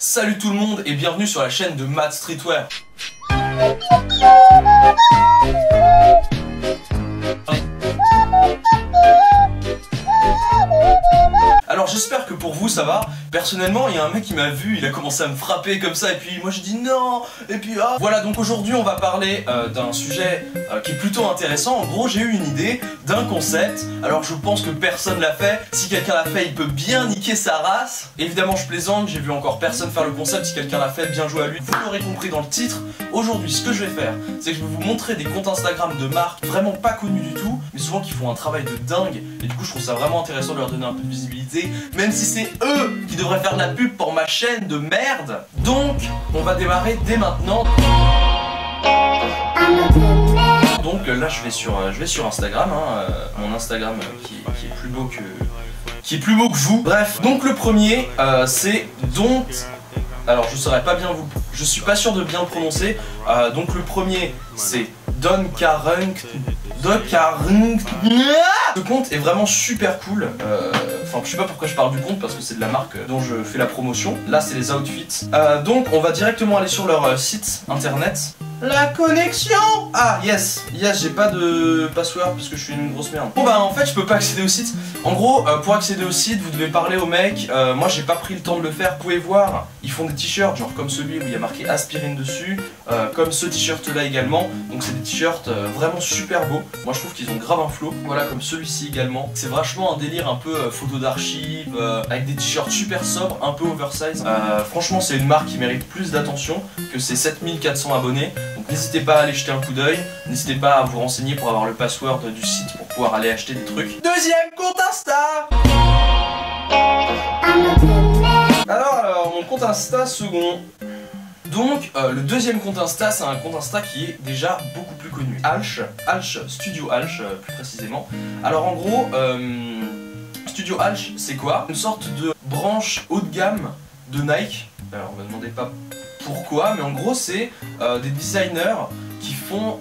Salut tout le monde et bienvenue sur la chaîne de Matt Streetwear. Alors j'espère que pour vous ça va. Personnellement il y a un mec qui m'a vu, il a commencé à me frapper comme ça et puis moi j'ai dit non et puis ah. Voilà, donc aujourd'hui on va parler d'un sujet qui est plutôt intéressant. En gros j'ai eu une idée d'un concept. Alors je pense que personne l'a fait. Si quelqu'un l'a fait il peut bien niquer sa race. Évidemment je plaisante, j'ai vu encore personne faire le concept. Si quelqu'un l'a fait, bien joué à lui. Vous l'aurez compris dans le titre. Aujourd'hui ce que je vais faire c'est que je vais vous montrer des comptes Instagram de marques vraiment pas connues du tout, mais souvent qui font un travail de dingue. Et du coup je trouve ça vraiment intéressant de leur donner un peu de visibilité, même si c'est eux qui devraient faire de la pub pour ma chaîne de merde. Donc on va démarrer dès maintenant. Donc là je vais sur Instagram, mon Instagram qui est plus beau que vous. Bref, donc le premier c'est Don't. Alors je saurais pas bien je suis pas sûr de bien le prononcer. Donc le premier c'est Don Karunk. Ce compte est vraiment super cool. Enfin je sais pas pourquoi je parle du compte parce que c'est de la marque dont je fais la promotion. Là c'est les outfits. Donc on va directement aller sur leur site internet. La connexion. Ah yes, j'ai pas de password parce que je suis une grosse merde. Bon bah en fait je peux pas accéder au site. En gros pour accéder au site vous devez parler au mec. Moi j'ai pas pris le temps de le faire. Vous pouvez voir, ils font des t-shirts genre comme celui où il y a marqué aspirine dessus, comme ce t-shirt là également. Donc c'est des t-shirts vraiment super beaux. Moi je trouve qu'ils ont grave un flow. Voilà, comme celui-ci également. C'est vachement un délire un peu photo d'archives, avec des t-shirts super sobres, un peu oversize. Franchement c'est une marque qui mérite plus d'attention que ses 7400 abonnés. Donc n'hésitez pas à aller jeter un coup d'œil, n'hésitez pas à vous renseigner pour avoir le password du site pour pouvoir aller acheter des trucs. Deuxième compte Insta. Alors mon compte Insta second. Donc le deuxième compte Insta c'est un compte Insta qui est déjà beaucoup plus connu. Alch, Studio Alch plus précisément. Alors en gros Studio Alch c'est quoi? Une sorte de branche haut de gamme de Nike. Alors on me demandez pas pourquoi, mais en gros c'est des designers qui font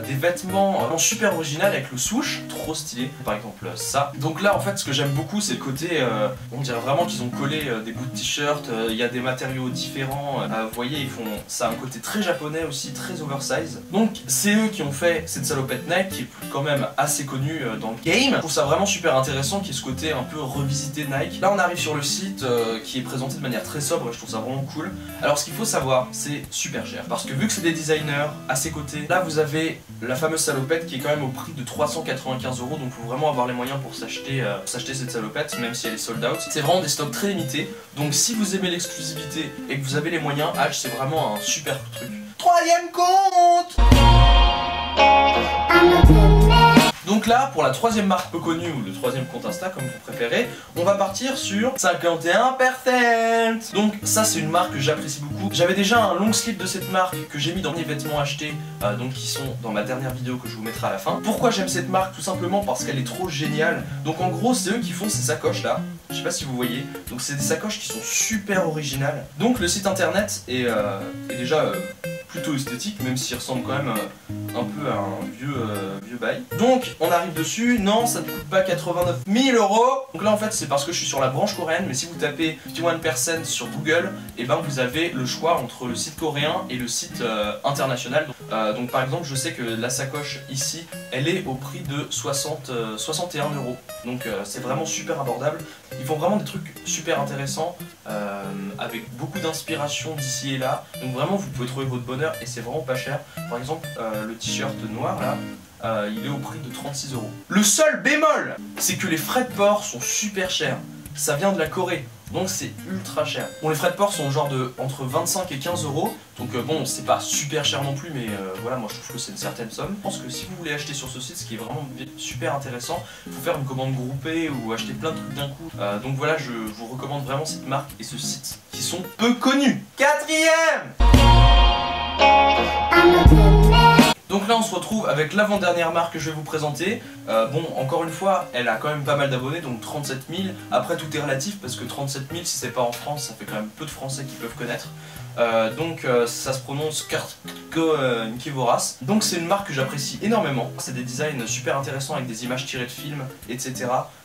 des vêtements super originaux avec le swoosh, trop stylé, par exemple ça. Donc là en fait ce que j'aime beaucoup c'est le côté, on dirait vraiment qu'ils ont collé des bouts de t-shirt, il y a des matériaux différents, vous voyez ils font, ça a un côté très japonais aussi, très oversize. Donc c'est eux qui ont fait cette salopette Nike qui est quand même assez connue dans le game. Je trouve ça vraiment super intéressant qu'il y ait ce côté un peu revisité Nike. Là on arrive sur le site qui est présenté de manière très sobre et je trouve ça vraiment cool. Alors ce qu'il faut savoir c'est super cher parce que vu que c'est des designers à ses côtés, là vous avez la fameuse salopette qui est quand même au prix de 395 €, donc il faut vraiment avoir les moyens pour s'acheter cette salopette même si elle est sold out. C'est vraiment des stocks très limités, donc si vous aimez l'exclusivité et que vous avez les moyens, Alch c'est vraiment un super truc. Troisième compte. Donc là, pour la troisième marque peu connue ou le troisième compte Insta comme vous préférez, on va partir sur 51%. Donc ça c'est une marque que j'apprécie beaucoup. J'avais déjà un long slip de cette marque que j'ai mis dans mes vêtements achetés, donc qui sont dans ma dernière vidéo que je vous mettrai à la fin. Pourquoi j'aime cette marque? Tout simplement parce qu'elle est trop géniale. Donc en gros c'est eux qui font ces sacoches là. Je sais pas si vous voyez. Donc c'est des sacoches qui sont super originales. Donc le site internet est déjà plutôt esthétique, même s'il ressemble quand même un peu à un vieux bail. Donc on arrive dessus, non ça ne coûte pas 89 000 €. Donc là en fait c'est parce que je suis sur la branche coréenne, mais si vous tapez 51% sur Google, et ben vous avez le choix entre le site coréen et le site international. Donc par exemple je sais que la sacoche ici elle est au prix de 61 €. Donc c'est vraiment super abordable. Ils font vraiment des trucs super intéressants avec beaucoup d'inspiration d'ici et là. Donc vraiment vous pouvez trouver votre bonheur et c'est vraiment pas cher. Par exemple le t-shirt noir là, il est au prix de 36 €. Le seul bémol c'est que les frais de port sont super chers. Ça vient de la Corée, donc c'est ultra cher. Bon, les frais de port sont genre de entre 25 et 15 €. Donc bon, c'est pas super cher non plus, mais voilà, moi je trouve que c'est une certaine somme. Je pense que si vous voulez acheter sur ce site, ce qui est vraiment super intéressant, il faut faire une commande groupée ou acheter plein de trucs d'un coup. Donc voilà, je vous recommande vraiment cette marque et ce site qui sont peu connus. Quatrième. Donc là on se retrouve avec l'avant-dernière marque que je vais vous présenter. Bon, encore une fois, elle a quand même pas mal d'abonnés, donc 37 000. Après tout est relatif parce que 37 000 si c'est pas en France, ça fait quand même peu de Français qui peuvent connaître. Donc ça se prononce Kivoras. Donc c'est une marque que j'apprécie énormément. C'est des designs super intéressants avec des images tirées de films, etc.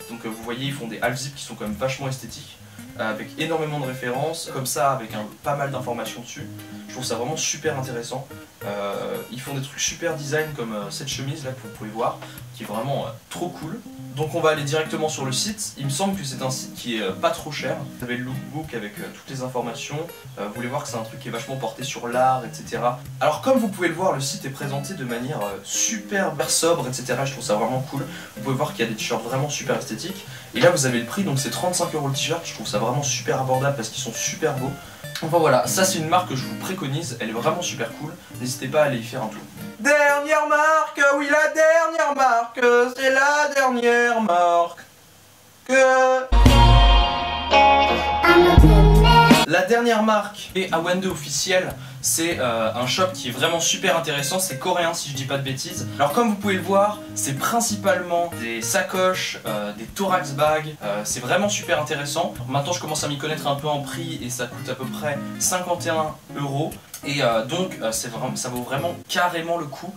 Donc vous voyez, ils font des half zip qui sont quand même vachement esthétiques. avec énormément de références, comme ça, avec pas mal d'informations dessus. Je trouve ça vraiment super intéressant. Ils font des trucs super design comme cette chemise là que vous pouvez voir, qui est vraiment trop cool. Donc on va aller directement sur le site. Il me semble que c'est un site qui est pas trop cher. Vous avez le lookbook avec toutes les informations. Vous voulez voir que c'est un truc qui est vachement porté sur l'art, etc. Alors comme vous pouvez le voir, le site est présenté de manière super sobre, etc. Je trouve ça vraiment cool. Vous pouvez voir qu'il y a des t-shirts vraiment super esthétiques. Et là vous avez le prix, donc c'est 35 € le t-shirt. Je trouve ça vraiment super abordable parce qu'ils sont super beaux. Enfin voilà, ça c'est une marque que je vous préconise, elle est vraiment super cool, n'hésitez pas à aller y faire un tour. Dernière marque, oui la dernière marque, c'est la dernière marque La dernière marque est Awende officielle, c'est un shop qui est vraiment super intéressant, c'est coréen si je dis pas de bêtises. Alors comme vous pouvez le voir, c'est principalement des sacoches, des thorax bags, c'est vraiment super intéressant. Maintenant je commence à m'y connaître un peu en prix et ça coûte à peu près 51 € et donc ça vaut vraiment carrément le coup.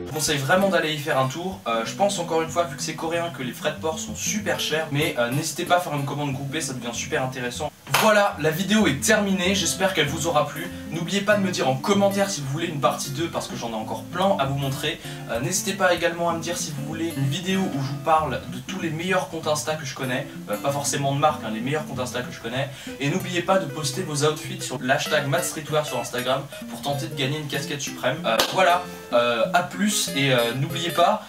Je conseille vraiment d'aller y faire un tour. Je pense encore une fois, vu que c'est coréen, que les frais de port sont super chers, mais n'hésitez pas à faire une commande groupée, ça devient super intéressant. Voilà, la vidéo est terminée, j'espère qu'elle vous aura plu. N'oubliez pas de me dire en commentaire si vous voulez une partie 2 parce que j'en ai encore plein à vous montrer. N'hésitez pas également à me dire si vous voulez une vidéo où je vous parle de tous les meilleurs comptes Insta que je connais, pas forcément de marque, hein, les meilleurs comptes Insta que je connais. Et n'oubliez pas de poster vos outfits sur l'hashtag MattStreetwear sur Instagram pour tenter de gagner une casquette suprême. Voilà, à plus et n'oubliez pas,